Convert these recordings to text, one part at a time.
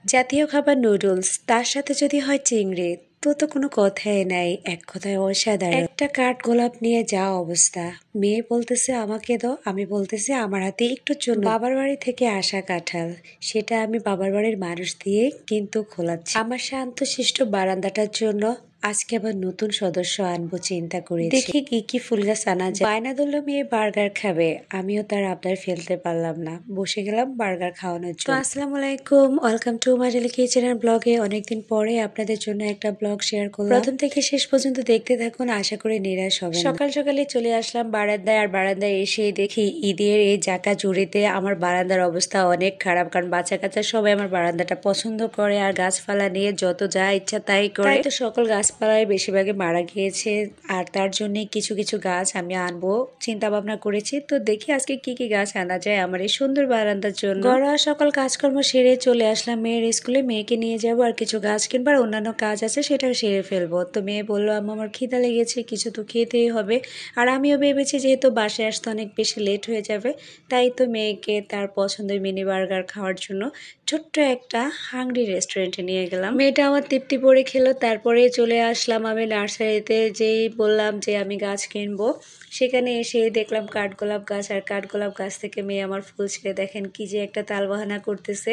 জাতীয় খাবার নুডলস, তার সাথে যদি হয় চিংড়ি, তো কোনো কথাই নাই। এক কথায় অসাধারণ। একটা কাঠগোলাপ নিয়ে যা অবস্থা, মেয়ে বলতেছে আমাকে দাও, আমি বলতেছি আমার হাতে একটু জন্য। বাবার বাড়ি থেকে আসা কাঁঠাল, সেটা আমি বাবার বাড়ির মানুষ দিয়ে কিন্তু খোলাচ্ছি আমার শান্তশিষ্ট বারান্দাটার জন্য। আজকে আবার নতুন সদস্য আনবো চিন্তা করেছি, দেখি কি কি ফুল গাছ আনা যায়। বায়না ধরলো মেয়ে বার্গার খাবে, আমিও তার আবদার ফেলতে পারলাম না, বসে গেলাম বার্গার খাওয়ানোর জন্য। তো আসসালামু আলাইকুম, ওয়েলকাম টু মাজালি কিচেনের ব্লগে। অনেকদিন পরে আপনাদের জন্য একটা ব্লগ শেয়ার করলাম, প্রথম থেকে শেষ পর্যন্ত দেখতে থাকুন, আশা করি নিরাশ হবেন। সকাল সকালে চলে আসলাম বারান্দায়, আর বারান্দায় এসে দেখি ঈদের এই জাকা জুড়িতে আমার বারান্দার অবস্থা অনেক খারাপ, কারণ বাচ্চা কাচ্চা সবাই আমার বারান্দাটা পছন্দ করে, আর গাছপালা নিয়ে যত যা ইচ্ছা তাই করে। তো সকল গাছপালায় বেশিরভাগই মারা গিয়েছে, আর তার জন্য কিছু কিছু গাছ আমি আনবো চিন্তা ভাবনা করেছি। তো দেখি আজকে কি কি গাছ আনা যায় আমার এই সুন্দর বারান্দার জন্য। ঘরোয়া সকল কাজকর্ম সেরে চলে আসলাম মেয়ের স্কুলে, মেয়েকে নিয়ে যাব, আর কিছু গাছ কিনবার অন্যান্য কাজ আছে সেটাও সেরে ফেলবো। তো মেয়ে বললো আম্মা আমার খিদা লেগেছে, কিছু তো খেতেই হবে। আর আমিও ভেবেছি যেহেতু বাসায় আসতে অনেক বেশি লেট হয়ে যাবে, তাই তো মেয়েকে তার পছন্দের মিনি বার্গার খাওয়ার জন্য ছোট্ট একটা হাংরি রেস্টুরেন্টে নিয়ে গেলাম। মেয়েটা আমার তৃপ্তি পরে খেলো। তারপরে চলে আসলাম আমি নার্সারিতে, যেই বললাম যে আমি গাছ কিনবো, সেখানে এসে দেখলাম কাঠগোলাপ গাছ, আর কাঠগোলাপ গাছ থেকে মেয়ে আমার ফুল ছেড়ে দেখেন কি যে একটা তালবাহানা করতেছে।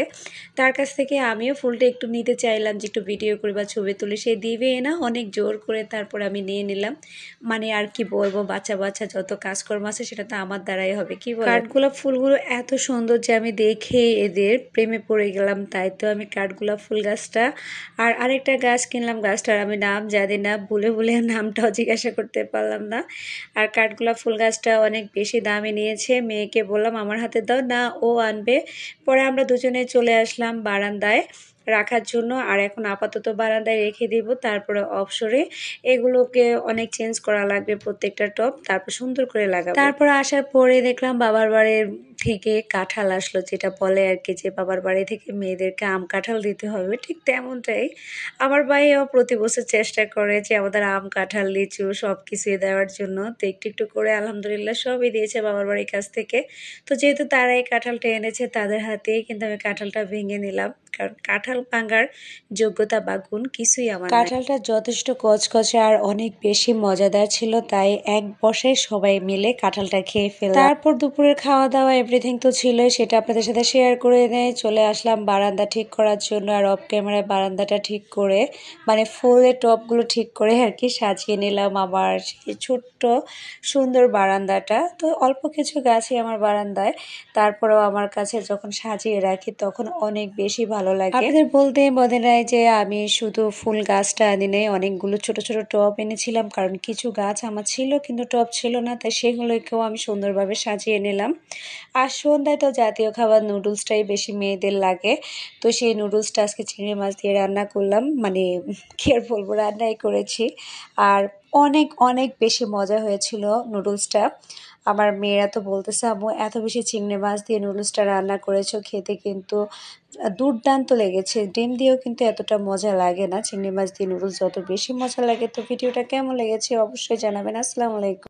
তার কাছ থেকে আমিও ফুলটা একটু নিতে চাইলাম যে একটু ভিডিও করে বা ছবি তুলে, সে দিবে না, অনেক জোর করে তারপর আমি নিয়ে নিলাম। মানে আর কি বলবো, বাচ্চা বাচ্চা যত কাজকর্ম আছে সেটা তো আমার দ্বারাই হবে, কি বল। কাঠগোলাপ ফুলগুলো এত সুন্দর যে আমি দেখে এদের প্রেমে পড়ে গেলাম, তাই তো আমি কাঠগোলাপ ফুল গাছটা আর আরেকটা গাছ কিনলাম। গাছটার আমি নাম জানি না, ভুলে ভুলে নামটাও জিজ্ঞাসা করতে পারলাম না। আর কাঠগোলাপ ফুল গাছটা অনেক বেশি দামে নিয়েছে, মেয়েকে বললাম আমার হাতে দাও, না ও আনবে। পরে আমরা দুজনে চলে আসলাম বারান্দায় রাখার জন্য, আর এখন আপাতত বারান্দায় রেখে দিব, তারপরে অবসরে এগুলোকে অনেক চেঞ্জ করা লাগবে প্রত্যেকটা টব, তারপর সুন্দর করে লাগাবো। তারপর আসার পরে দেখলাম বাবার বাড়ির থেকে কাঁঠাল আসলো, যেটা বলে আর কি যে বাবার বাড়ি থেকে মেয়েদেরকে আম কাঁঠাল দিতে হবে, ঠিক তেমনটাই আমার ভাইও প্রতি বছর চেষ্টা করে যে আমাদের আম কাঁঠাল লিচু সব কিছুই দেওয়ার জন্য। তো একটু একটু করে আলহামদুলিল্লাহ সবই দিয়েছে বাবার বাড়ির কাছ থেকে। তো যেহেতু তারাই কাঁঠালটা এনেছে, তাদের হাতেই কিন্তু আমি কাঁঠালটা ভেঙে নিলাম, কারণ কাঁঠাল ভাঙার যোগ্যতা বা গুণ কিছুই আমার। কাঁঠালটা যথেষ্ট কচকচে আর অনেক বেশি মজাদার ছিল, তাই এক বসায় সবাই মিলে কাঁঠালটা খেয়ে ফেললাম। তারপর দুপুরের খাওয়া দাওয়া এভরিথিং তো ছিল, সেটা আপনাদের সাথে শেয়ার করে নিয়ে চলে আসলাম বারান্দা ঠিক করার জন্য। আর অফ ক্যামেরায় বারান্দাটা ঠিক করে, মানে ফুলের টবগুলো ঠিক করে আর কি সাজিয়ে নিলাম আমার সেই ছোট্ট সুন্দর বারান্দাটা। তো অল্প কিছু গাছই আমার বারান্দায়, তারপরেও আমার কাছে যখন সাজিয়ে রাখি তখন অনেক বেশি ভালো লাগে। আপনাদের বলতে মনে নাই যে আমি শুধু ফুল গাছটা আনি নাই, অনেকগুলো ছোট ছোট টব এনেছিলাম, কারণ কিছু গাছ আমার ছিল কিন্তু টব ছিল না, তাই সেগুলোকেও আমি সুন্দরভাবে সাজিয়ে নিলাম। আর সন্ধ্যায় তো জাতীয় খাবার নুডলসটাই বেশি মেয়েদের লাগে, তো সেই নুডলসটা আজকে চিংড়ি মাছ দিয়ে রান্না করলাম, মানে কি আর বলবো, রান্নাই করেছি। আর অনেক অনেক বেশি মজা হয়েছিল নুডলসটা। আমার মেয়েরা তো বলতেছে আম্মু এত বেশি চিংড়ি মাছ দিয়ে নুডলসটা রান্না করেছো, খেতে কিন্তু দুর্দান্ত লেগেছে। ডিম দিয়েও কিন্তু এতটা মজা লাগে না, চিংড়ি মাছ দিয়ে নুডলস যত বেশি মজা লাগে। তো ভিডিওটা কেমন লেগেছে অবশ্যই জানাবেন। আসসালামু আলাইকুম।